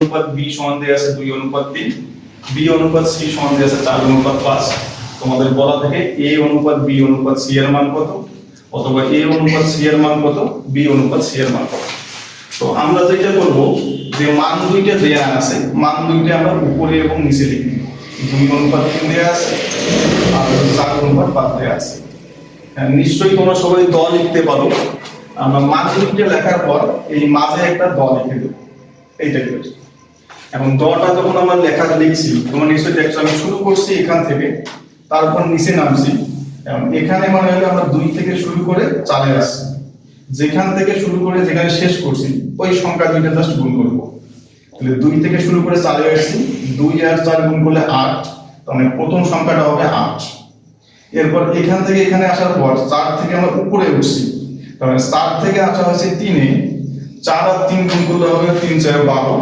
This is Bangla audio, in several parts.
অনুপাত বি সমান দেয়া আছে 2:3, বি অনুপাত সি সমান দেয়া আছে 4:5। তোমাদের বলা থাকে এ অনুপাত বি অনুপাত সি এর মান কত, অথবা এ অনুপাত সি এর মান কত, বি অনুপাত সি এর মান কত। তো আমরা যেটা করব, যে মান দুইটা দেয়া আছে, মান দুইটা আমরা উপরে এবং নিচে লিখব। 2:3 দেয়া আছে আর 4:5 দেয়া আছে। নিশ্চয়ই তোমরা সবাই দ লিখতে পারো। আমরা মান দুইটা লেখার পর এই মাঝে একটা দ লিখে দেব, এইটাই হচ্ছে। এখন দটা যখন আমরা লেখা লিখছি, তোমরা নিশ্চয়ই দেখছো আমি শুরু করছি এখান থেকে, তারপর নিচে নামছি। এবং এখানে মানে হলো আমরা 2 থেকে শুরু করে 4 এ আসছি। যেখান থেকে শুরু করে যেখানে শেষ করছি ওই সংখ্যা দুইটা জাস্ট গুণ করব। তাহলে 2 থেকে শুরু করে 4 এ আসছি, 2 আর 4 গুণ করলে 8, তাহলে প্রথম সংখ্যাটা হবে 8। এরপর এখান থেকে এখানে আসার পর 4 থেকে আমরা উপরে উঠছি, তাহলে 4 থেকে আসা হয়েছে 3 এ, 4 আর 3 গুণ করলে হবে 3 4 12।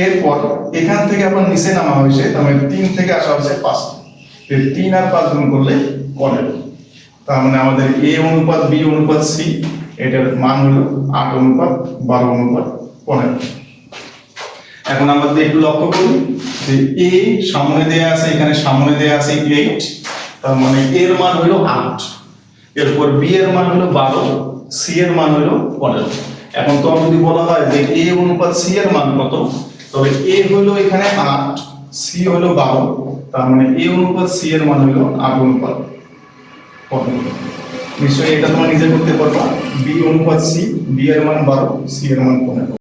এরপর এখান থেকে আবার নিচে নামা হয়েছে, তাহলে 3 থেকে আসা হয়েছে 5, 3 আর 5 গুণ করলে 15। তার মানে আমাদের এ অনুপাত বি অনুপাত সি এটার মান হলো 8:12:15। এখন আমরা একটু লক্ষ্য করি যে এ সামনে দেয়া আছে, এখানে সামনে দেয়া আছে 8, তার মানে এর মান হলো 8। এরপর বি এর মান হলো 12, সি এর মান হলো 15। এখন তো যদি বলা হয় যে এ অনুপাত সি এর মান কত, তবে এ হলো এখানে 8, সি হলো 12, তার মানে এ অনুপাত সি এর মান হলো 8:15। নিশ্চয়ই এটা তোমরা নিজে করতে পারবা। বি অনুপাত সি, বি এর মান 12, সি এর মান 15।